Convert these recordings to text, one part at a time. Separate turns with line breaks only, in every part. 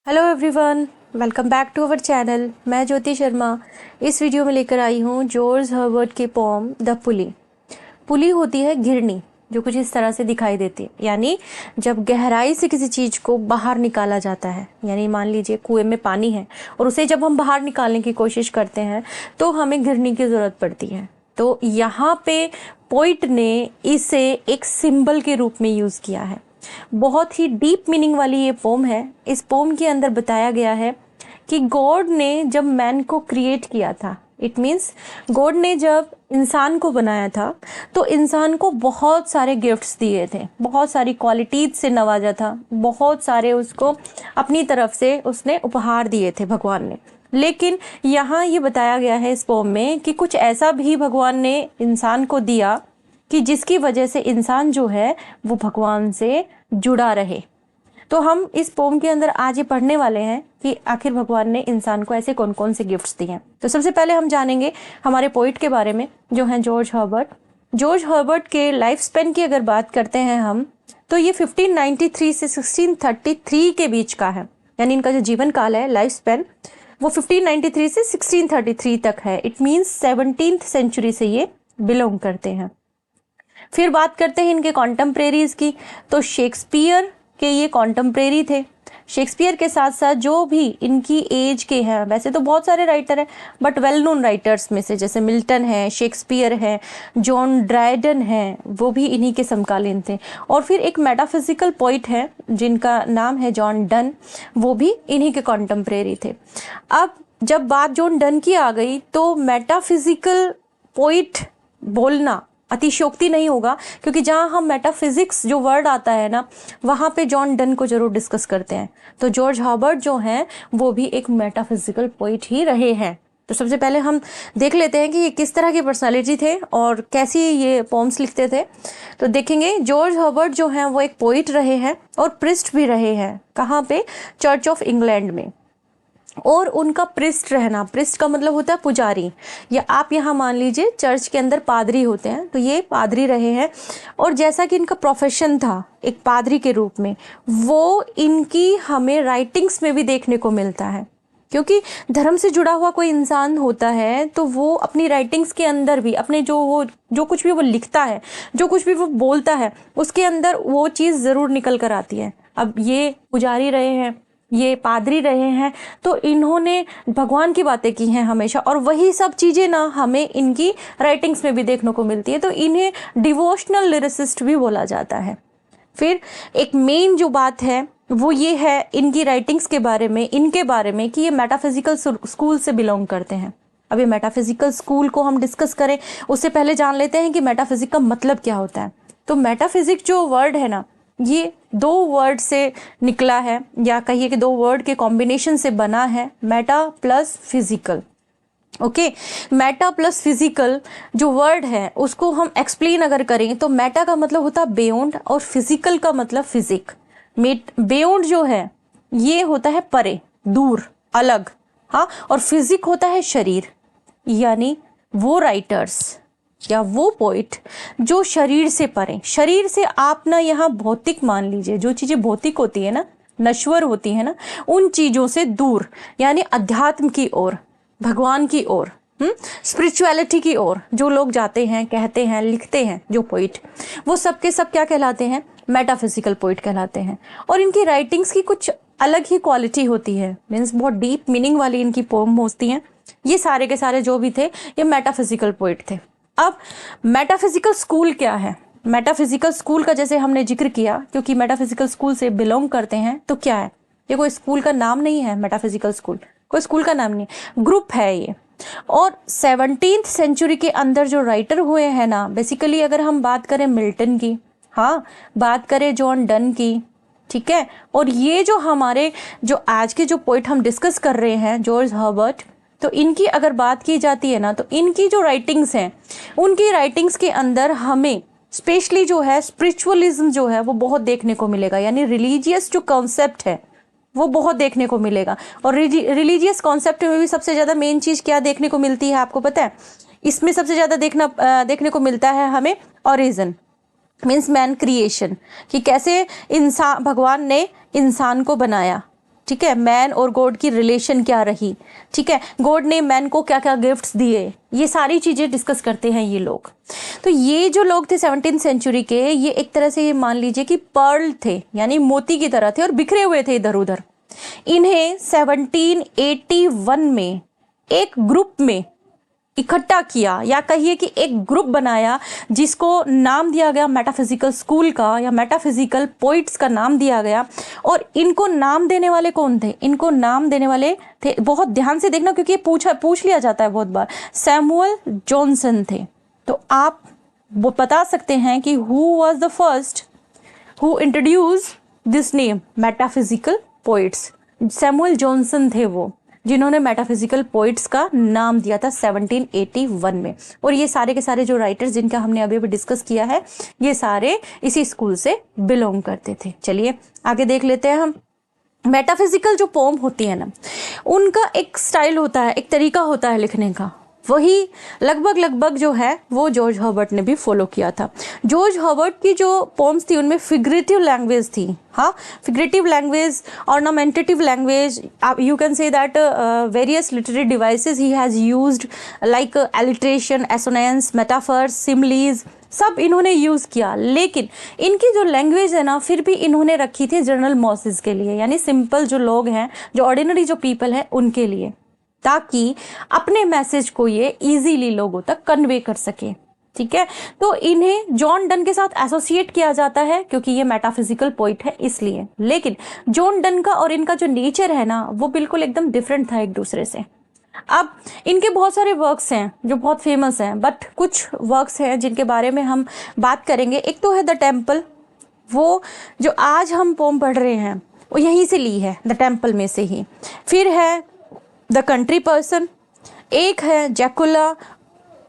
Hello everyone, welcome back to our channel. मैं ज्योति शर्मा इस video में लेकर आई हूँ जॉर्ज हर्बर्ट की पोम द पुली। पुली होती है घिरनी जो कुछ इस तरह से दिखाई देती है, यानी जब गहराई से किसी चीज़ को बाहर निकाला जाता है, यानी मान लीजिए कुएं में पानी है और उसे जब हम बाहर निकालने की कोशिश करते हैं तो हमें घिरनी की ज़रूरत पड़ती है। तो यहाँ पे पोइट ने इसे एक सिंबल के रूप में यूज़ किया है। बहुत ही डीप मीनिंग वाली ये पोम है। इस पोम के अंदर बताया गया है कि गॉड ने जब मैन को क्रिएट किया था, इट मीन्स गॉड ने जब इंसान को बनाया था तो इंसान को बहुत सारे गिफ्ट्स दिए थे, बहुत सारी क्वालिटीज से नवाजा था, बहुत सारे उसको अपनी तरफ से उसने उपहार दिए थे भगवान ने। लेकिन यहाँ ये बताया गया है इस पोम में कि कुछ ऐसा भी भगवान ने इंसान को दिया कि जिसकी वजह से इंसान जो है वो भगवान से जुड़ा रहे। तो हम इस पोम के अंदर आज ये पढ़ने वाले हैं कि आखिर भगवान ने इंसान को ऐसे कौन कौन से गिफ्ट्स दिए हैं। तो सबसे पहले हम जानेंगे हमारे पोइट के बारे में जो हैं जॉर्ज हर्बर्ट। जॉर्ज हर्बर्ट के लाइफ स्पेन की अगर बात करते हैं हम, तो ये 1593 से 1633 के बीच का है, यानी इनका जो जीवन काल है, लाइफ स्पेन, वो 1593 से 1633 तक है। इट मीन्स 17th सेंचुरी से ये बिलोंग करते हैं। फिर बात करते हैं इनके कॉन्टेम्प्रेरीज की, तो शेक्सपियर के ये कॉन्टेम्प्रेरी थे। शेक्सपियर के साथ साथ जो भी इनकी एज के हैं, वैसे तो बहुत सारे राइटर हैं बट वेल नोन राइटर्स में से जैसे मिल्टन है, शेक्सपियर है, जॉन ड्रायडन है, वो भी इन्हीं के समकालीन थे। और फिर एक मेटाफिजिकल पोइट है जिनका नाम है जॉन डन, वो भी इन्हीं के कॉन्टेम्प्रेरी थे। अब जब बात जॉन डन की आ गई तो मेटाफिजिकल पोइट बोलना अतिशयोक्ति नहीं होगा, क्योंकि जहाँ हम मेटाफिजिक्स जो वर्ड आता है ना, वहाँ पे जॉन डन को जरूर डिस्कस करते हैं। तो जॉर्ज हर्बर्ट जो हैं वो भी एक मेटाफिजिकल पोइट ही रहे हैं। तो सबसे पहले हम देख लेते हैं कि ये किस तरह की पर्सनालिटी थे और कैसी ये पोम्स लिखते थे। तो देखेंगे जॉर्ज हर्बर्ट जो हैं वो एक पोइट रहे हैं और प्रिस्ट भी रहे हैं। कहाँ पे? चर्च ऑफ इंग्लैंड में। और उनका प्रिस्ट रहना, प्रिस्ट का मतलब होता है पुजारी, या आप यहाँ मान लीजिए चर्च के अंदर पादरी होते हैं, तो ये पादरी रहे हैं। और जैसा कि इनका प्रोफेशन था एक पादरी के रूप में, वो इनकी हमें राइटिंग्स में भी देखने को मिलता है। क्योंकि धर्म से जुड़ा हुआ कोई इंसान होता है तो वो अपनी राइटिंग्स के अंदर भी अपने जो कुछ भी वो लिखता है, जो कुछ भी वो बोलता है, उसके अंदर वो चीज़ ज़रूर निकल कर आती है। अब ये पुजारी रहे हैं, ये पादरी रहे हैं, तो इन्होंने भगवान की बातें की हैं हमेशा, और वही सब चीज़ें ना हमें इनकी राइटिंग्स में भी देखने को मिलती है। तो इन्हें डिवोशनल लिरिसिस्ट भी बोला जाता है। फिर एक मेन जो बात है वो ये है इनकी राइटिंग्स के बारे में, इनके बारे में, कि ये मेटाफिजिकल स्कूल से बिलोंग करते हैं। अब ये मेटाफिजिकल स्कूल को हम डिस्कस करें उससे पहले जान लेते हैं कि मेटाफिजिक का मतलब क्या होता है। तो मेटाफिजिक जो वर्ड है ना, ये दो वर्ड से निकला है, या कहिए कि दो वर्ड के कॉम्बिनेशन से बना है, Meta plus physical. Okay, Meta plus physical जो वर्ड है उसको हम एक्सप्लेन अगर करें तो मेटा का मतलब होता है बियॉन्ड और फिजिकल का मतलब फिजिक। बियॉन्ड जो है ये होता है परे, दूर, अलग, हाँ, और फिजिक होता है शरीर। यानी वो राइटर्स या वो पोइट जो शरीर से परे, शरीर से आप ना यहाँ भौतिक मान लीजिए, जो चीज़ें भौतिक होती है ना, नश्वर होती है ना, उन चीज़ों से दूर, यानी अध्यात्म की ओर, भगवान की ओर, स्पिरिचुअलिटी की ओर जो लोग जाते हैं, कहते हैं, लिखते हैं, जो पोइट, वो सब के सब क्या कहलाते हैं? मेटाफिजिकल पोइट कहलाते हैं। और इनकी राइटिंग्स की कुछ अलग ही क्वालिटी होती है, मीन्स बहुत डीप मीनिंग वाली इनकी पोम होती हैं। ये सारे के सारे जो भी थे ये मेटाफिजिकल पोइट थे। अब मेटाफिजिकल स्कूल क्या है? मेटाफिजिकल स्कूल का जैसे हमने जिक्र किया, क्योंकि मेटाफिजिकल स्कूल से बिलोंग करते हैं, तो क्या है ये? कोई स्कूल का नाम नहीं है। मेटाफिजिकल स्कूल कोई स्कूल का नाम नहीं है, ग्रुप है ये। और 17th सेंचुरी के अंदर जो राइटर हुए हैं ना, बेसिकली अगर हम बात करें मिल्टन की, हाँ, बात करें जॉन डन की, ठीक है, और ये जो हमारे जो आज के जो पोइट हम डिस्कस कर रहे हैं जॉर्ज हर्बर्ट, तो इनकी अगर बात की जाती है ना, तो इनकी जो राइटिंग्स हैं, उनकी राइटिंग्स के अंदर हमें स्पेशली जो है स्पिरिचुअलिज्म जो है वो बहुत देखने को मिलेगा, यानी रिलीजियस जो कॉन्सेप्ट है वो बहुत देखने को मिलेगा। और रिलीजियस कॉन्सेप्ट में भी सबसे ज़्यादा मेन चीज़ क्या देखने को मिलती है आपको पता है? इसमें सबसे ज़्यादा देखने को मिलता है हमें ओरिजिन, मीन्स मैन क्रिएशन, कि कैसे इंसान, भगवान ने इंसान को बनाया, ठीक है, मैन और गॉड की रिलेशन क्या रही, ठीक है, गॉड ने मैन को क्या क्या गिफ्ट्स दिए, ये सारी चीज़ें डिस्कस करते हैं ये लोग। तो ये जो लोग थे 17th सेंचुरी के, ये एक तरह से ये मान लीजिए कि पर्ल थे, यानी मोती की तरह थे और बिखरे हुए थे इधर उधर। इन्हें 1781 में एक ग्रुप में इकट्ठा किया, या कहिए कि एक ग्रुप बनाया, जिसको नाम दिया गया मेटाफिजिकल स्कूल का, या मेटाफिजिकल पोइट्स का नाम दिया गया। और इनको नाम देने वाले कौन थे? इनको नाम देने वाले थे, बहुत ध्यान से देखना क्योंकि ये पूछ लिया जाता है बहुत बार, सैमुअल जॉनसन थे। तो आप वो बता सकते हैं कि who was the first who introduce this name metaphysical poets? Samuel Johnson थे वो, जिन्होंने मेटाफिजिकल पोइट्स का नाम दिया था 1781 में। और ये सारे के सारे जो राइटर्स जिनका हमने अभी अभी डिस्कस किया है, ये सारे इसी स्कूल से बिलोंग करते थे। चलिए आगे देख लेते हैं हम। मेटाफिजिकल जो पोम होती है ना, उनका एक स्टाइल होता है, एक तरीका होता है लिखने का, वही लगभग जो है वो जॉर्ज हर्बर्ट ने भी फॉलो किया था। जॉर्ज हर्बर्ट की जो पोम्स थी उनमें फिगरेटिव लैंग्वेज थी, हाँ, figurative language, ornamentative language, you can say that various literary devices he has used, like alliteration, assonance, metaphors, similes, सब इन्होंने यूज़ किया। लेकिन इनकी जो लैंग्वेज है ना, फिर भी इन्होंने रखी थी जनरल मॉसेस के लिए, यानी सिंपल जो लोग हैं, जो ऑर्डिनरी जो पीपल है उनके लिए, ताकि अपने मैसेज को ये इजीली लोगों तक कन्वे कर सके। ठीक है, तो इन्हें जॉन डन के साथ एसोसिएट किया जाता है क्योंकि ये मेटाफिजिकल पोइट है इसलिए। लेकिन जॉन डन का और इनका जो नेचर है ना, वो बिल्कुल एकदम डिफरेंट था एक दूसरे से। अब इनके बहुत सारे वर्क्स हैं जो बहुत फेमस हैं, बट कुछ वर्क्स हैं जिनके बारे में हम बात करेंगे। एक तो है द टेम्पल, वो जो आज हम पोम पढ़ रहे हैं वो यहीं से ली है, द टेम्पल में से ही। फिर है द कंट्री पर्सन, एक है जैकुला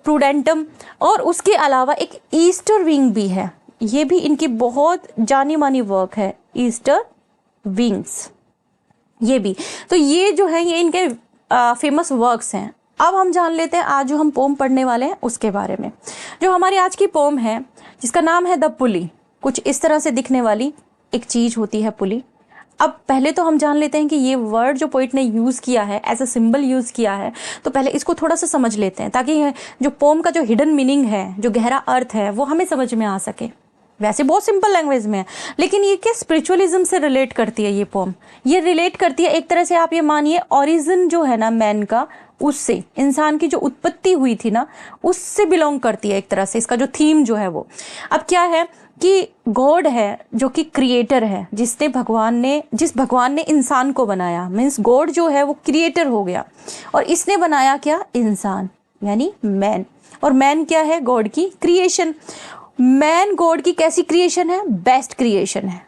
प्रूडेंटम, और उसके अलावा एक ईस्टर विंग भी है। ये भी इनकी बहुत जानी मानी वर्क है, ईस्टर विंग्स, ये भी। तो ये जो है ये इनके फेमस वर्क्स हैं। अब हम जान लेते हैं आज जो हम पोम पढ़ने वाले हैं उसके बारे में। जो हमारी आज की पोम है जिसका नाम है द पुली, कुछ इस तरह से दिखने वाली एक चीज़ होती है पुली। अब पहले तो हम जान लेते हैं कि ये वर्ड जो पोइट ने यूज़ किया है, एज अ सिंबल यूज़ किया है, तो पहले इसको थोड़ा सा समझ लेते हैं ताकि जो पोम का जो हिडन मीनिंग है, जो गहरा अर्थ है, वो हमें समझ में आ सके। वैसे बहुत सिंपल लैंग्वेज में है, लेकिन ये क्या स्पिरिचुअलिज्म से रिलेट करती है ये पोम। ये रिलेट करती है एक तरह से, आप ये मानिए ओरिजिन जो है ना मैन का, उससे, इंसान की जो उत्पत्ति हुई थी ना, उससे बिलोंग करती है एक तरह से। इसका जो थीम जो है वो अब क्या है कि गॉड है जो कि क्रिएटर है, जिस भगवान ने इंसान को बनाया, मीन्स गॉड जो है वो क्रिएटर हो गया, और इसने बनाया क्या? इंसान, यानी मैन। और मैन क्या है? गॉड की क्रिएशन। मैन गॉड की कैसी क्रिएशन है? बेस्ट क्रिएशन है,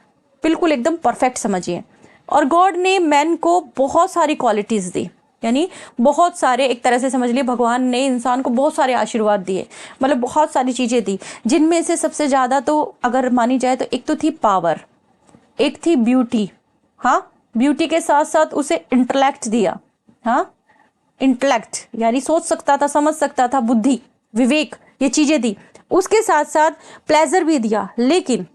बिल्कुल एकदम परफेक्ट समझिए। और गॉड ने मैन को बहुत सारी क्वालिटीज़ दी, यानी बहुत सारे, एक तरह से समझ लिए भगवान ने इंसान को बहुत सारे आशीर्वाद दिए, मतलब बहुत सारी चीज़ें दी, जिनमें से सबसे ज़्यादा तो अगर मानी जाए तो एक तो थी पावर, एक थी ब्यूटी, हाँ, ब्यूटी के साथ साथ उसे इंटेलेक्ट दिया, हाँ, इंटेलेक्ट यानी सोच सकता था, समझ सकता था, बुद्धि, विवेक, ये चीज़ें दी। उसके साथ साथ प्लेजर भी दिया। लेकिन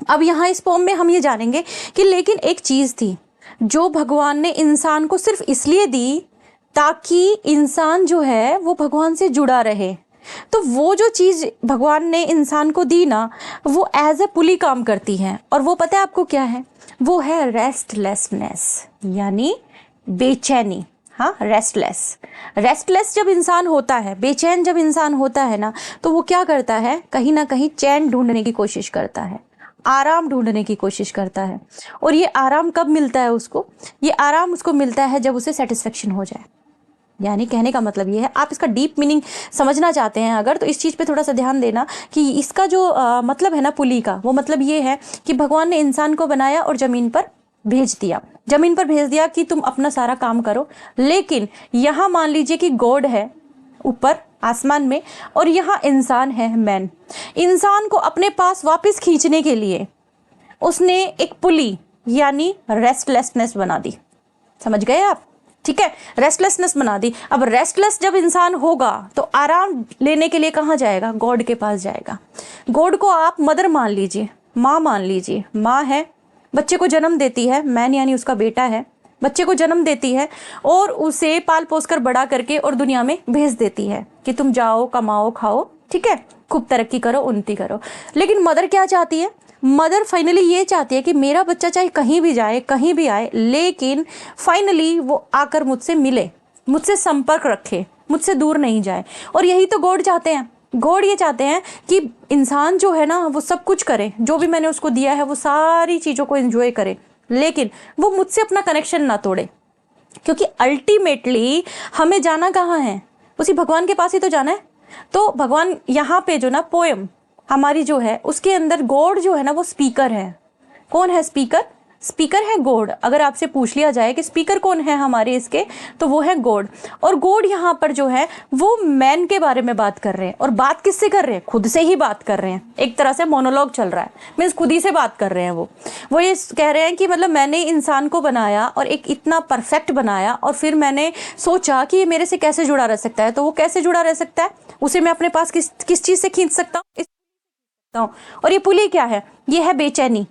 अब यहाँ इस पोम में हम ये जानेंगे कि लेकिन एक चीज़ थी जो भगवान ने इंसान को सिर्फ इसलिए दी ताकि इंसान जो है वो भगवान से जुड़ा रहे। तो वो जो चीज़ भगवान ने इंसान को दी ना, वो एज ए पुली काम करती है। और वो पता है आपको क्या है? वो है रेस्टलेसनेस, यानी बेचैनी। हाँ, रेस्टलेस जब इंसान होता है, बेचैन जब इंसान होता है ना, तो वो क्या करता है? कहीं ना कहीं चैन ढूंढने की कोशिश करता है, आराम ढूंढने की कोशिश करता है। और ये आराम कब मिलता है उसको? ये आराम उसको मिलता है जब उसे सेटिस्फेक्शन हो जाए। यानी कहने का मतलब ये है, आप इसका डीप मीनिंग समझना चाहते हैं अगर, तो इस चीज़ पे थोड़ा सा ध्यान देना कि इसका जो मतलब है ना पुली का, वो मतलब ये है कि भगवान ने इंसान को बनाया और ज़मीन पर भेज दिया कि तुम अपना सारा काम करो। लेकिन यहाँ मान लीजिए कि गॉड है ऊपर आसमान में और यहाँ इंसान है मैन। इंसान को अपने पास वापस खींचने के लिए उसने एक पुली यानी रेस्टलेसनेस बना दी। समझ गए आप? ठीक है, रेस्टलेसनेस बना दी। अब रेस्टलेस जब इंसान होगा तो आराम लेने के लिए कहाँ जाएगा? गॉड के पास जाएगा। गॉड को आप मदर मान लीजिए, माँ मान लीजिए। माँ है, बच्चे को जन्म देती है, मैन यानी उसका बेटा है, बच्चे को जन्म देती है और उसे पाल पोस कर बड़ा करके और दुनिया में भेज देती है कि तुम जाओ, कमाओ, खाओ, ठीक है, खूब तरक्की करो, उन्नति करो। लेकिन मदर क्या चाहती है? मदर फाइनली ये चाहती है कि मेरा बच्चा चाहे कहीं भी जाए, कहीं भी आए, लेकिन फाइनली वो आकर मुझसे मिले, मुझसे संपर्क रखे, मुझसे दूर नहीं जाए। और यही तो गॉड चाहते हैं। गॉड ये चाहते हैं कि इंसान जो है ना वो सब कुछ करे, जो भी मैंने उसको दिया है वो सारी चीज़ों को एंजॉय करे, लेकिन वो मुझसे अपना कनेक्शन ना तोड़े। क्योंकि अल्टीमेटली हमें जाना कहाँ है? उसी भगवान के पास ही तो जाना है। तो भगवान यहाँ पे जो ना पोएम हमारी जो है उसके अंदर गॉड जो है ना वो स्पीकर है। कौन है स्पीकर? स्पीकर है गॉड। अगर आपसे पूछ लिया जाए कि स्पीकर कौन है हमारे इसके, तो वो है गॉड। और गॉड यहाँ पर जो है वो मैन के बारे में बात कर रहे हैं। और बात किससे कर रहे हैं? खुद से ही बात कर रहे हैं। एक तरह से मोनोलॉग चल रहा है, मीन्स खुद ही से बात कर रहे हैं। वो ये कह रहे हैं कि मतलब मैंने इंसान को बनाया और एक इतना परफेक्ट बनाया, और फिर मैंने सोचा कि ये मेरे से कैसे जुड़ा रह सकता है। तो वो कैसे जुड़ा रह सकता है? उसे मैं अपने पास किस चीज़ से खींच सकता हूँ? और ये पुली क्या है? ये है बेचैनी।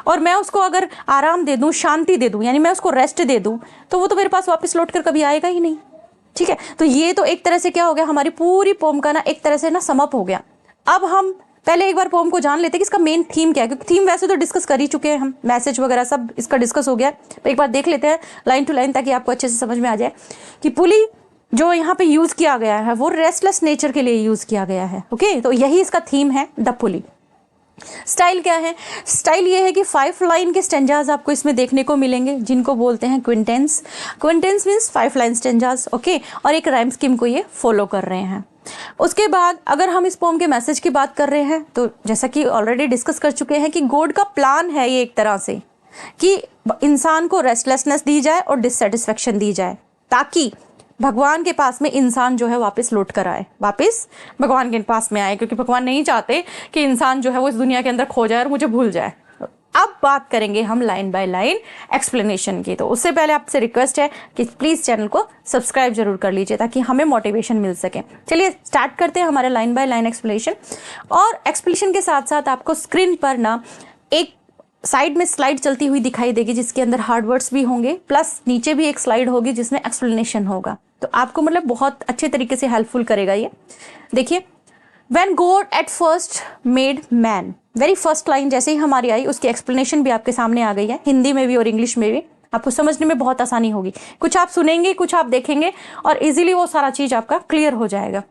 और मैं उसको अगर आराम दे दूं, शांति दे दूं, यानी मैं उसको रेस्ट दे दूं, तो वो तो मेरे पास वापस लौट कर कभी आएगा ही नहीं। ठीक है, तो ये तो एक तरह से क्या हो गया, हमारी पूरी पोम का ना एक तरह से ना समअप हो गया। अब हम पहले एक बार पोम को जान लेते हैं कि इसका मेन थीम क्या है, क्योंकि थीम वैसे तो डिस्कस कर ही चुके हैं हम, मैसेज वगैरह सब इसका डिस्कस हो गया। तो एक बार देख लेते हैं लाइन टू लाइन, ताकि आपको अच्छे से समझ में आ जाए कि पुली जो यहाँ पे यूज किया गया है वो रेस्टलेस नेचर के लिए यूज किया गया है। ओके, तो यही इसका थीम है, द पुली। स्टाइल क्या है? स्टाइल ये है कि 5 लाइन के स्टेंजाज आपको इसमें देखने को मिलेंगे, जिनको बोलते हैं क्विंटेंस। क्विंटेंस मीन्स 5 लाइन स्टेंजाज। ओके, और एक राइम स्कीम को ये फॉलो कर रहे हैं। उसके बाद अगर हम इस पोम के मैसेज की बात कर रहे हैं, तो जैसा कि ऑलरेडी डिस्कस कर चुके हैं कि गॉड का प्लान है ये एक तरह से कि इंसान को रेस्टलेसनेस दी जाए और डिससेटिस्फेक्शन दी जाए, ताकि भगवान के पास में इंसान जो है वापस लौट कर आए, वापस भगवान के पास में आए। क्योंकि भगवान नहीं चाहते कि इंसान जो है वो इस दुनिया के अंदर खो जाए और मुझे भूल जाए। अब बात करेंगे हम लाइन बाय लाइन एक्सप्लेनेशन की। तो उससे पहले आपसे रिक्वेस्ट है कि प्लीज़ चैनल को सब्सक्राइब जरूर कर लीजिए, ताकि हमें मोटिवेशन मिल सके। चलिए स्टार्ट करते हैं हमारे लाइन बाय लाइन एक्सप्लेनेशन। और एक्सप्लेनेशन के साथ साथ आपको स्क्रीन पर ना एक साइड में स्लाइड चलती हुई दिखाई देगी, जिसके अंदर हार्ड वर्ड्स भी होंगे, प्लस नीचे भी एक स्लाइड होगी जिसमें एक्सप्लेनेशन होगा। तो आपको मतलब बहुत अच्छे तरीके से हेल्पफुल करेगा ये। देखिए, When God at first made man, very first line जैसे ही हमारी आई उसकी एक्सप्लेनेशन भी आपके सामने आ गई है, हिंदी में भी और इंग्लिश में भी। आपको समझने में बहुत आसानी होगी। कुछ आप सुनेंगे, कुछ आप देखेंगे, और इजीली वो सारा चीज आपका क्लियर हो जाएगा।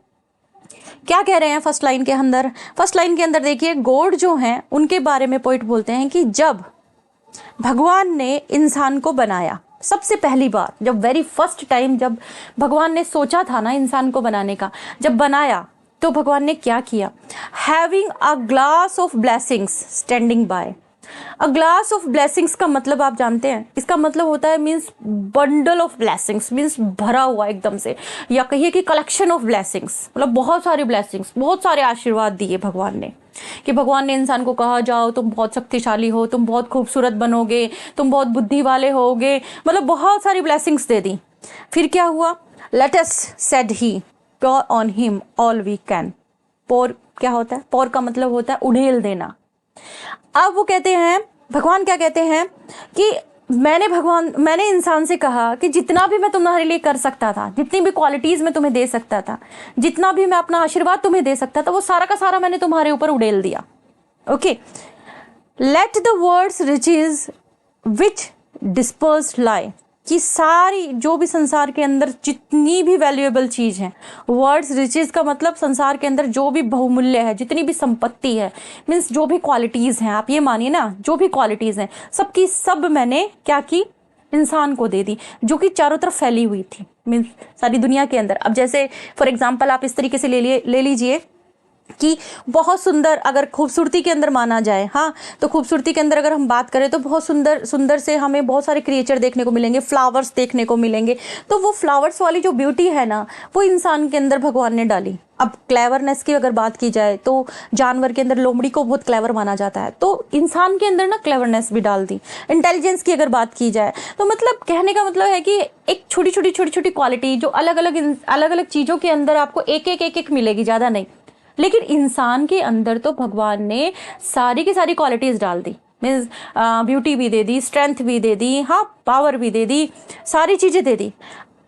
क्या कह रहे हैं फर्स्ट लाइन के अंदर? फर्स्ट लाइन के अंदर देखिए, गॉड जो हैं उनके बारे में पोइट बोलते हैं कि जब भगवान ने इंसान को बनाया, सबसे पहली बार जब वेरी फर्स्ट टाइम जब भगवान ने सोचा था ना इंसान को बनाने का, जब बनाया तो भगवान ने क्या किया? Having a glass of blessings standing bye. A glass of blessings का मतलब आप जानते हैं, इसका मतलब होता है means bundle of blessings, means भरा हुआ एकदम से, या कहिए कि कलेक्शन ऑफ ब्लेसिंग्स, मतलब बहुत सारी ब्लेसिंग्स, बहुत सारे आशीर्वाद दिए भगवान ने। कि भगवान ने इंसान को कहा, जाओ तुम बहुत शक्तिशाली हो, तुम बहुत खूबसूरत बनोगे, तुम बहुत बुद्धि वाले होगे, मतलब बहुत सारी ब्लेसिंग्स दे दी। फिर क्या हुआ? Let us said he pour on him all we can। pour क्या होता है? pour का मतलब होता है उड़ेल देना। अब वो कहते हैं, भगवान क्या कहते हैं कि मैंने इंसान से कहा कि जितना भी मैं तुम्हारे लिए कर सकता था, जितनी भी क्वालिटीज मैं तुम्हें दे सकता था, जितना भी मैं अपना आशीर्वाद तुम्हें दे सकता था, वो सारा का सारा मैंने तुम्हारे ऊपर उड़ेल दिया। Okay, let the words riches which dispersed lie, कि सारी जो भी संसार के अंदर जितनी भी वैल्यूएबल चीज़ है, वर्ड्स रिचेज का मतलब संसार के अंदर जो भी बहुमूल्य है, जितनी भी संपत्ति है, मीन्स जो भी क्वालिटीज़ हैं, आप ये मानिए ना, जो भी क्वालिटीज़ हैं सबकी सब मैंने क्या की? इंसान को दे दी, जो कि चारों तरफ फैली हुई थी, मीन्स सारी दुनिया के अंदर। अब जैसे फॉर एग्जाम्पल आप इस तरीके से ले लीजिए कि बहुत सुंदर, अगर खूबसूरती के अंदर माना जाए, हाँ, तो खूबसूरती के अंदर अगर हम बात करें तो बहुत सुंदर सुंदर से हमें बहुत सारे क्रिएचर देखने को मिलेंगे, फ्लावर्स देखने को मिलेंगे। तो वो फ्लावर्स वाली जो ब्यूटी है ना, वो इंसान के अंदर भगवान ने डाली। अब क्लेवरनेस की अगर बात की जाए तो जानवर के अंदर लोमड़ी को बहुत क्लेवर माना जाता है, तो इंसान के अंदर ना क्लेवरनेस भी डाल दी। इंटेलिजेंस की अगर बात की जाए तो मतलब कहने का मतलब है कि एक छोटी छोटी क्वालिटी जो अलग अलग चीज़ों के अंदर आपको एक मिलेगी, ज़्यादा नहीं। लेकिन इंसान के अंदर तो भगवान ने सारी की सारी क्वालिटीज डाल दी, मीन्स ब्यूटी भी दे दी, स्ट्रेंथ भी दे दी, हाँ पावर भी दे दी, सारी चीज़ें दे दी।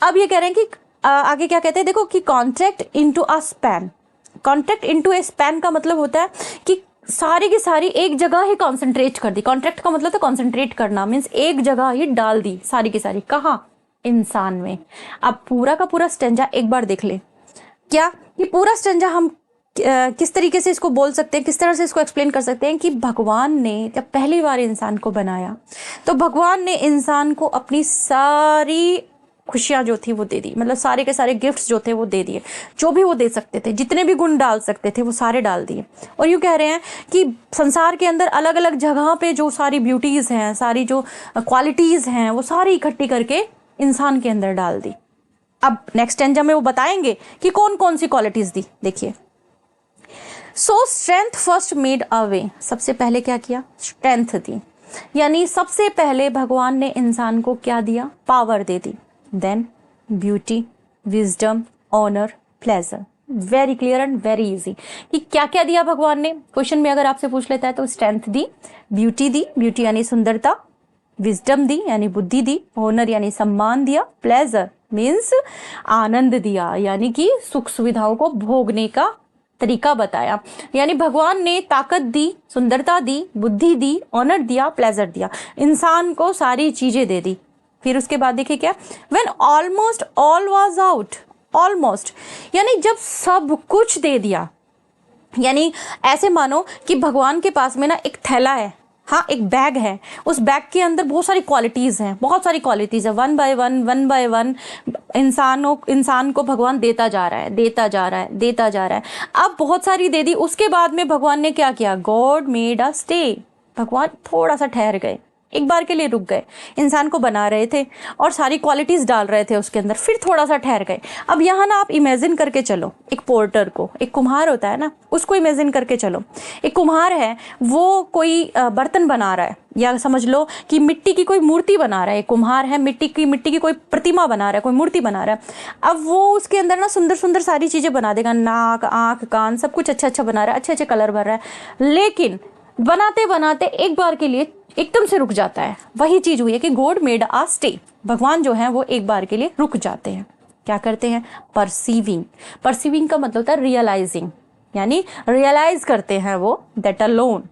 अब ये कह रहे हैं कि आगे क्या कहते हैं, देखो कि contract into a span. Contract into A span का मतलब होता है कि सारी की सारी एक जगह ही कॉन्सेंट्रेट कर दी। कॉन्ट्रैक्ट का मतलब तो कॉन्सेंट्रेट करना, मीन्स एक जगह ही डाल दी सारी की सारी। कहाँ? इंसान में। अब पूरा का पूरा स्टेंजा एक बार देख ले। क्या ये पूरा स्टेंजा हम किस तरीके से इसको बोल सकते हैं, किस तरह से इसको एक्सप्लेन कर सकते हैं कि भगवान ने जब पहली बार इंसान को बनाया तो भगवान ने इंसान को अपनी सारी खुशियाँ जो थी वो दे दी, मतलब सारे के सारे गिफ्ट्स जो थे वो दे दिए। जो भी वो दे सकते थे, जितने भी गुण डाल सकते थे वो सारे डाल दिए। और यूँ कह रहे हैं कि संसार के अंदर अलग अलग जगह पे जो सारी ब्यूटीज़ हैं, सारी जो क्वालिटीज़ हैं, वो सारी इकट्ठी करके इंसान के अंदर डाल दी। अब नेक्स्ट स्टेंजा में वो बताएंगे कि कौन कौन सी क्वालिटीज़ दी। देखिए, so strength first made a way. सबसे पहले क्या किया? स्ट्रेंथ दी, यानी सबसे पहले भगवान ने इंसान को क्या दिया? पावर दे दी। Then beauty, wisdom, honour, pleasure. Very clear and very easy कि क्या क्या दिया भगवान ने। क्वेश्चन में अगर आपसे पूछ लेता है तो स्ट्रेंथ दी, ब्यूटी यानी सुंदरता, विजडम दी यानी बुद्धि दी, ऑनर यानी सम्मान दिया, प्लेजर मीन्स आनंद दिया, यानी कि सुख सुविधाओं को भोगने का तरीका बताया। यानी भगवान ने ताकत दी, सुंदरता दी, बुद्धि दी, ऑनर दिया, प्लेजर दिया, इंसान को सारी चीजें दे दी। फिर उसके बाद देखिए क्या, when almost all was out. Almost यानी जब सब कुछ दे दिया, यानी ऐसे मानो कि भगवान के पास में ना एक थैला है, हाँ एक बैग है, उस बैग के अंदर बहुत सारी क्वालिटीज़ हैं, बहुत सारी क्वालिटीज़ है। वन बाय वन इंसान को भगवान देता जा रहा है, देता जा रहा है, देता जा रहा है। अब बहुत सारी दे दी, उसके बाद में भगवान ने क्या किया? God made a stay. भगवान थोड़ा सा ठहर गए, एक बार के लिए रुक गए। इंसान को बना रहे थे और सारी क्वालिटीज़ डाल रहे थे उसके अंदर, फिर थोड़ा सा ठहर गए। अब यहाँ ना आप इमेजिन करके चलो, एक पोर्टर को, एक कुम्हार होता है ना, उसको इमेजिन करके चलो। एक कुम्हार है, वो कोई बर्तन बना रहा है, या समझ लो कि मिट्टी की कोई मूर्ति बना रहा है। एक कुम्हार है, मिट्टी की कोई प्रतिमा बना रहा है, कोई मूर्ति बना रहा है। अब वो उसके अंदर ना सुंदर सुंदर सारी चीज़ें बना देगा, नाक, आँख, कान, सब कुछ अच्छा अच्छा बना रहा है, अच्छे अच्छे कलर भर रहा है। लेकिन बनाते बनाते एक बार के लिए एकदम से रुक जाता है। वही चीज हुई है कि गॉड मेड अ स्टे। भगवान जो है वो एक बार के लिए रुक जाते हैं। क्या करते हैं? परसीविंग। परसीविंग का मतलब होता है रियलाइजिंग, यानी रियलाइज करते हैं वो that alone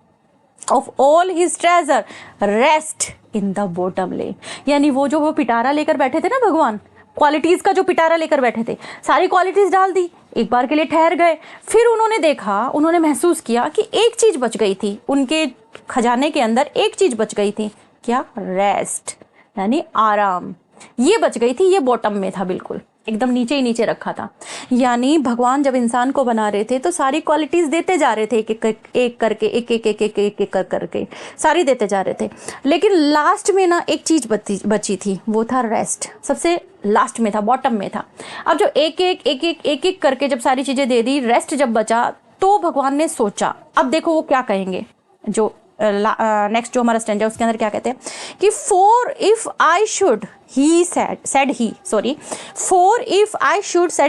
of all his treasure rest in the bottom ले। यानी वो पिटारा लेकर बैठे थे ना भगवान, क्वालिटीज का जो पिटारा लेकर बैठे थे, सारी क्वालिटीज डाल दी, एक बार के लिए ठहर गए। फिर उन्होंने देखा, उन्होंने महसूस किया कि एक चीज बच गई थी उनके खजाने के अंदर, एक चीज बच गई थी। क्या? रेस्ट, यानी आराम। ये बच गई थी, ये बॉटम में था, बिल्कुल एकदम नीचे ही नीचे रखा था। यानी भगवान जब इंसान को बना रहे थे तो सारी क्वालिटीज देते जा रहे थे, एक करके, एक करके सारी देते जा रहे थे। लेकिन लास्ट में ना एक चीज बची थी, वो था रेस्ट। सबसे लास्ट में था, बॉटम में था। अब जो एक करके जब सारी चीजें दे दी, रेस्ट जब बचा तो भगवान ने सोचा। अब देखो वो क्या कहेंगे, जो नेक्स्ट जो हमारा स्टैंजा उसके अंदर क्या कहते हैं कि for if I should he said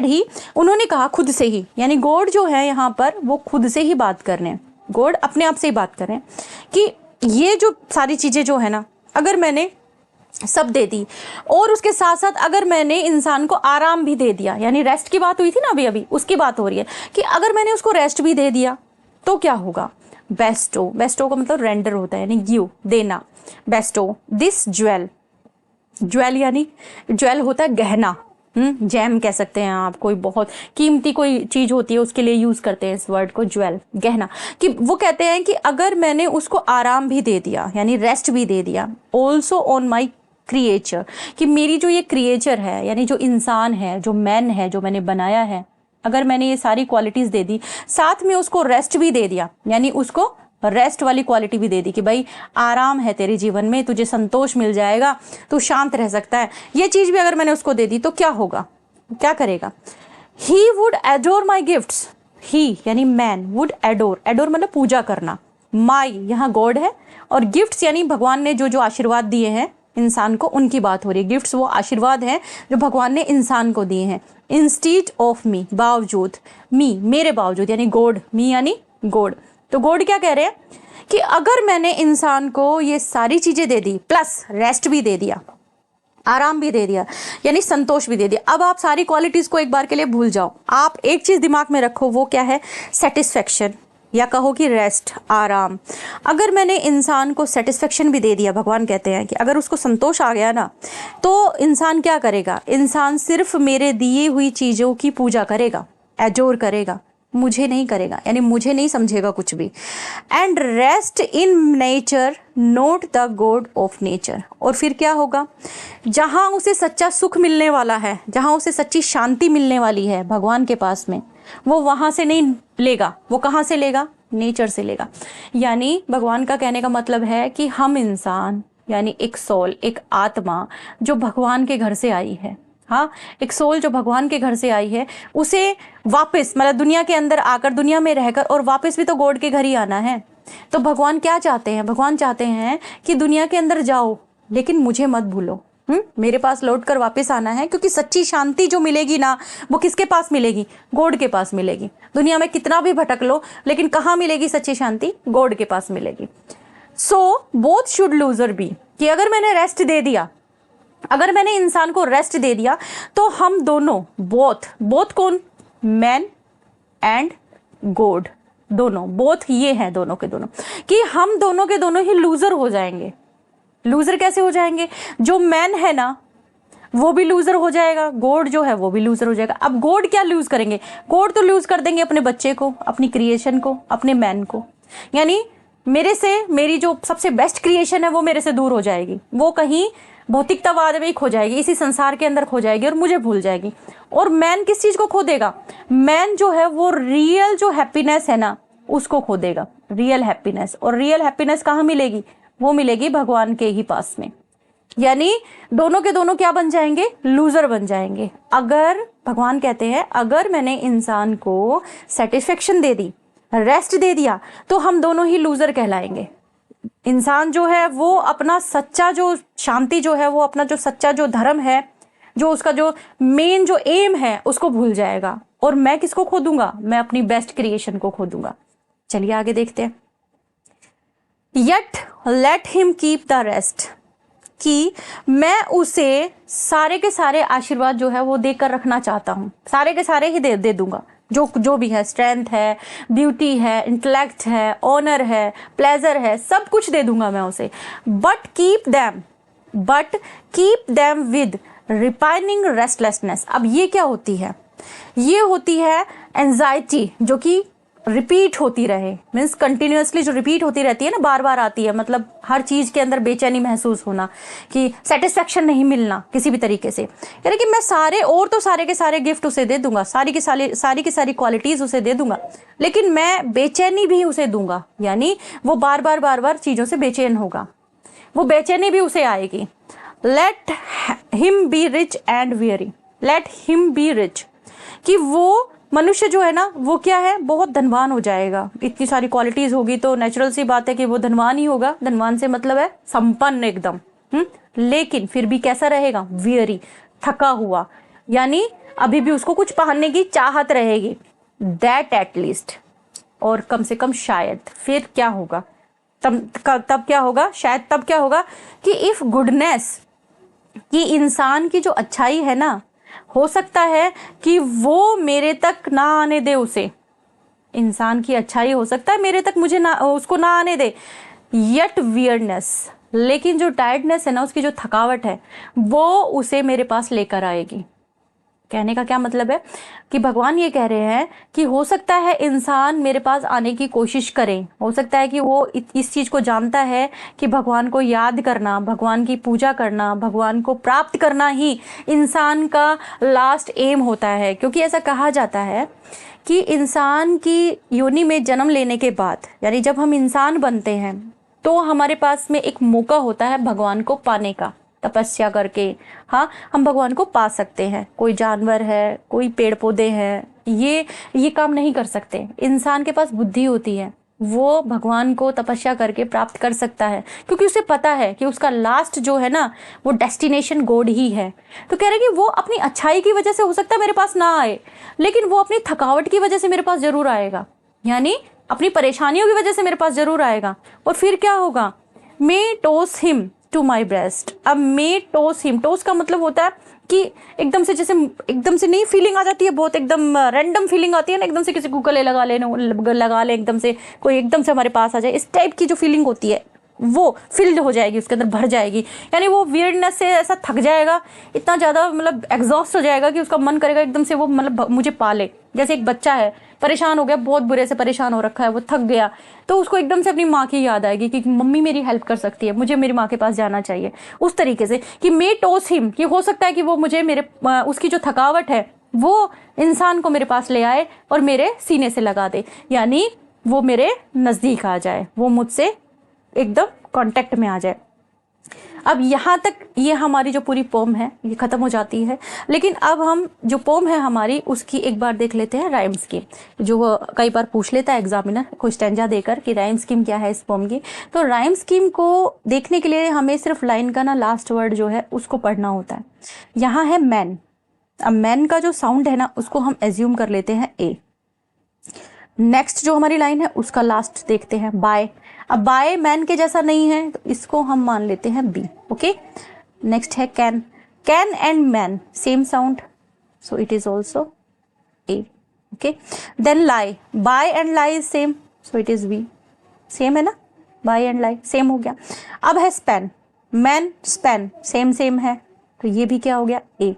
he, उन्होंने कहा खुद से ही, यानी गॉड जो है यहाँ पर वो खुद से ही बात कर रहे हैं, गॉड अपने आप से ही बात कर रहे हैं कि ये जो सारी चीजें जो है ना, अगर मैंने सब दे दी और उसके साथ साथ अगर मैंने इंसान को आराम भी दे दिया, यानी रेस्ट की बात हुई थी ना अभी उसकी बात हो रही है कि अगर मैंने उसको रेस्ट भी दे दिया तो क्या होगा? बेस्टो का मतलब रेंडर होता है, यानी गिव, देना। बेस्टो दिस ज्वेल यानी ज्वेल होता है गहना, जैम कह सकते हैं आप, कोई बहुत कीमती कोई चीज होती है उसके लिए यूज करते हैं इस वर्ड को, ज्वेल, गहना। कि वो कहते हैं कि अगर मैंने उसको आराम भी दे दिया, यानी रेस्ट भी दे दिया, ऑल्सो ऑन माई क्रिएचर, कि मेरी जो ये क्रिएचर है, यानी जो इंसान है, जो मैन है, जो मैंने बनाया है, अगर मैंने ये सारी क्वालिटीज दे दी, साथ में उसको रेस्ट भी दे दिया, यानी उसको रेस्ट वाली क्वालिटी भी दे दी कि भाई आराम है तेरे जीवन में, तुझे संतोष मिल जाएगा, तू शांत रह सकता है, ये चीज भी अगर मैंने उसको दे दी तो क्या होगा? क्या करेगा? He would adore my gifts. He यानी मैन, वुड एडोर मतलब पूजा करना। माई यहाँ गॉड है, और गिफ्ट्स यानी भगवान ने जो आशीर्वाद दिए हैं इंसान को, उनकी बात हो रही है। गिफ्ट्स वो आशीर्वाद हैं जो भगवान ने इंसान को दिए हैं। इंस्टीड ऑफ मी, बावजूद, मी मेरे बावजूद, यानी गॉड, मी यानी गॉड, तो गॉड क्या कह रहे हैं कि अगर मैंने इंसान को ये सारी चीजें दे दी, प्लस रेस्ट भी दे दिया, आराम भी दे दिया, यानी संतोष भी दे दिया, अब आप सारी क्वालिटीज को एक बार के लिए भूल जाओ। आप एक चीज दिमाग में रखो, वो क्या है? सेटिस्फेक्शन, या कहो कि रेस्ट, आराम। अगर मैंने इंसान को सेटिस्फेक्शन भी दे दिया, भगवान कहते हैं कि अगर उसको संतोष आ गया ना, तो इंसान क्या करेगा? इंसान सिर्फ मेरे दिए हुई चीज़ों की पूजा करेगा, एजोर करेगा, मुझे नहीं करेगा, यानी मुझे नहीं समझेगा कुछ भी। And rest in nature, note the God of nature. और फिर क्या होगा? जहाँ उसे सच्चा सुख मिलने वाला है, जहाँ उसे सच्ची शांति मिलने वाली है भगवान के पास में, वो वहाँ से नहीं लेगा। वो कहाँ से लेगा? नेचर से लेगा। यानी भगवान का कहने का मतलब है कि हम इंसान, यानी एक सोल, एक आत्मा जो भगवान के घर से आई है, हाँ, एक सोल जो भगवान के घर से आई है, उसे वापस, मतलब दुनिया के अंदर आकर, दुनिया में रहकर, और वापस भी तो गॉड के घर ही आना है। तो भगवान क्या चाहते हैं? भगवान चाहते हैं कि दुनिया के अंदर जाओ, लेकिन मुझे मत भूलो, मेरे पास लौट कर वापस आना है। क्योंकि सच्ची शांति जो मिलेगी ना, वो किसके पास मिलेगी? गॉड के पास मिलेगी। दुनिया में कितना भी भटक लो, लेकिन कहाँ मिलेगी सच्ची शांति? गॉड के पास मिलेगी। So both should loser be, कि अगर मैंने रेस्ट दे दिया, अगर मैंने इंसान को रेस्ट दे दिया, तो हम दोनों, बोथ कौन? मैन एंड गॉड, दोनों, बोथ ये हैं दोनों के दोनों, कि हम दोनों के दोनों ही लूजर हो जाएंगे। लूजर कैसे हो जाएंगे? जो मैन है ना, वो भी लूजर हो जाएगा, गॉड जो है वो भी लूजर हो जाएगा। अब गॉड क्या लूज करेंगे? गॉड तो लूज कर देंगे अपने बच्चे को, अपनी क्रिएशन को, अपने मैन को। यानी मेरे से, मेरी जो सबसे बेस्ट क्रिएशन है वो मेरे से दूर हो जाएगी, वो कहीं भौतिकतावाद में ही खो जाएगी, इसी संसार के अंदर खो जाएगी और मुझे भूल जाएगी। और मैन किस चीज को खो देगा? मैन जो है वो रियल जो हैप्पीनेस है ना, उसको खो देगा, रियल हैप्पीनेस। और रियल हैप्पीनेस कहाँ मिलेगी? वो मिलेगी भगवान के ही पास में। यानी दोनों के दोनों क्या बन जाएंगे? लूजर बन जाएंगे। अगर भगवान कहते हैं अगर मैंने इंसान को सेटिस्फेक्शन दे दी, रेस्ट दे दिया, तो हम दोनों ही लूजर कहलाएंगे। इंसान जो है वो अपना सच्चा जो शांति जो है, वो अपना जो सच्चा जो धर्म है, जो उसका जो मेन जो एम है, उसको भूल जाएगा। और मैं किसको खो दूंगा? मैं अपनी बेस्ट क्रिएशन को खो दूंगा। चलिए आगे देखते हैं। Yet let him keep the rest, कि मैं उसे सारे के सारे आशीर्वाद जो है वो देकर रखना चाहता हूँ, सारे के सारे ही दे दूंगा, जो भी है, स्ट्रेंथ है, ब्यूटी है, इंटेलेक्ट है, ऑनर है, प्लेजर है, सब कुछ दे दूंगा मैं उसे। But keep them with repining restlessness. अब ये क्या होती है? ये होती है एंजाइटी, जो कि रिपीट होती रहे, मीन्स कंटिन्यूअसली जो रिपीट होती रहती है ना, बार बार आती है, मतलब हर चीज के अंदर बेचैनी महसूस होना, कि सेटिस्फेक्शन नहीं मिलना किसी भी तरीके से। यानी कि मैं सारे, और तो सारे के सारे गिफ्ट उसे दे दूंगा, सारी की सारी क्वालिटीज उसे दे दूंगा, लेकिन मैं बेचैनी भी उसे दूंगा। यानी वो बार बार चीजों से बेचैन होगा, वो बेचैनी भी उसे आएगी। Let him be rich and very, let him be rich, कि वो मनुष्य जो है ना, वो क्या है? बहुत धनवान हो जाएगा। इतनी सारी क्वालिटीज होगी तो नेचुरल सी बात है कि वो धनवान ही होगा। धनवान से मतलब है संपन्न एकदम। लेकिन फिर भी कैसा रहेगा? वियरी, थका हुआ, यानी अभी भी उसको कुछ पहनने की चाहत रहेगी। दैट एट लीस्ट, और कम से कम शायद। फिर क्या होगा? तब क्या होगा? शायद तब क्या होगा कि इफ गुडनेस, कि इंसान की जो अच्छाई है ना, हो सकता है कि वो मेरे तक ना आने दे उसे। इंसान की अच्छाई हो सकता है मेरे तक, मुझे ना, उसको ना आने दे। यट वियर्डनेस, लेकिन जो टायर्डनेस है ना, उसकी जो थकावट है, वो उसे मेरे पास लेकर आएगी। कहने का क्या मतलब है कि भगवान ये कह रहे हैं कि हो सकता है इंसान मेरे पास आने की कोशिश करे, हो सकता है कि वो इस चीज़ को जानता है कि भगवान को याद करना, भगवान की पूजा करना, भगवान को प्राप्त करना ही इंसान का लास्ट एम होता है। क्योंकि ऐसा कहा जाता है कि इंसान की योनि में जन्म लेने के बाद, यानी जब हम इंसान बनते हैं, तो हमारे पास में एक मौका होता है भगवान को पाने का। तपस्या करके, हाँ, हम भगवान को पा सकते हैं। कोई जानवर है, कोई पेड़ पौधे हैं, ये काम नहीं कर सकते। इंसान के पास बुद्धि होती है, वो भगवान को तपस्या करके प्राप्त कर सकता है, क्योंकि उसे पता है कि उसका लास्ट जो है ना, वो डेस्टिनेशन गॉड ही है। तो कह रहे कि वो अपनी अच्छाई की वजह से हो सकता है मेरे पास ना आए, लेकिन वो अपनी थकावट की वजह से मेरे पास जरूर आएगा। यानी अपनी परेशानियों की वजह से मेरे पास जरूर आएगा। और फिर क्या होगा, may toss him to my breast. अब मे टोस हिम, टोस का मतलब होता है कि एकदम से, जैसे एकदम से नहीं फीलिंग आ जाती है, बहुत एकदम रैंडम फीलिंग आती है ना, एकदम से किसी को गले लगा ले, एकदम से कोई एकदम से हमारे पास आ जाए, इस टाइप की जो फीलिंग होती है वो फिल्ड हो जाएगी, उसके अंदर भर जाएगी। यानी वो वियर्डनेस से ऐसा थक जाएगा, इतना ज़्यादा मतलब एग्जॉस्ट हो जाएगा कि उसका मन करेगा एकदम से वो मतलब मुझे पाले। जैसे एक बच्चा है, परेशान हो गया, बहुत बुरे से परेशान हो रखा है, वो थक गया, तो उसको एकदम से अपनी माँ की याद आएगी कि मम्मी मेरी हेल्प कर सकती है, मुझे मेरी माँ के पास जाना चाहिए। उस तरीके से कि मे टोस हिम, कि हो सकता है कि वो मुझे उसकी जो थकावट है वो इंसान को मेरे पास ले आए और मेरे सीने से लगा दे, यानी वो मेरे नज़दीक आ जाए, वो मुझसे एकदम कांटेक्ट में आ जाए। अब यहाँ तक ये हमारी जो पूरी पोम है ये ख़त्म हो जाती है। लेकिन अब हम जो पोम है हमारी, उसकी एक बार देख लेते हैं राइम स्कीम, जो वो कई बार पूछ लेता है एग्जामिनर कोई स्टेंजा देकर कि राइम स्कीम क्या है इस पोम की। तो राइम स्कीम को देखने के लिए हमें सिर्फ लाइन का ना लास्ट वर्ड जो है उसको पढ़ना होता है। यहाँ है मैन। अब मैन का जो साउंड है ना उसको हम एज्यूम कर लेते हैं ए। नेक्स्ट जो हमारी लाइन है उसका लास्ट देखते हैं बाय। अब बाय मैन के जैसा नहीं है तो इसको हम मान लेते हैं बी। ओके, नेक्स्ट है can. Can and man same sound, so it is also a. Okay, then lie. By and lie is same, so it is B. Same है ना, बाय एंड लाई सेम हो गया। अब है Spain. Man Spain same same है, तो ये भी क्या हो गया, ए।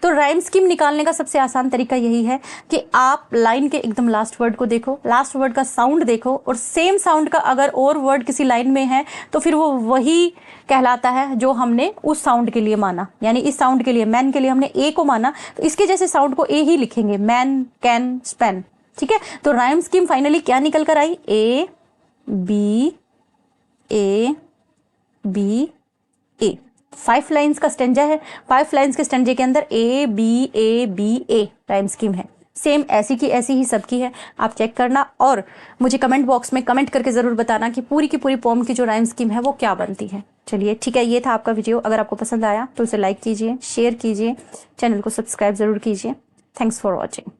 तो राइम स्कीम निकालने का सबसे आसान तरीका यही है कि आप लाइन के एकदम लास्ट वर्ड को देखो, लास्ट वर्ड का साउंड देखो, और सेम साउंड का अगर और वर्ड किसी लाइन में है तो फिर वो वही कहलाता है जो हमने उस साउंड के लिए माना। यानी इस साउंड के लिए, मैन के लिए हमने ए को माना, तो इसके जैसे साउंड को ए ही लिखेंगे, मैन कैन स्पेन। ठीक है, तो राइम स्कीम फाइनली क्या निकल कर आई, A B A B A. 5 lines का स्टेंजा है, 5 लाइन्स के स्टेंजे के अंदर A B A rhyme scheme है। सेम ऐसी की ऐसी ही सबकी है, आप चेक करना और मुझे कमेंट बॉक्स में कमेंट करके ज़रूर बताना कि पूरी की पूरी पोम की जो राइम स्कीम है वो क्या बनती है। चलिए ठीक है, ये था आपका वीडियो। अगर आपको पसंद आया तो उसे लाइक कीजिए, शेयर कीजिए, चैनल को सब्सक्राइब ज़रूर कीजिए। Thanks for watching.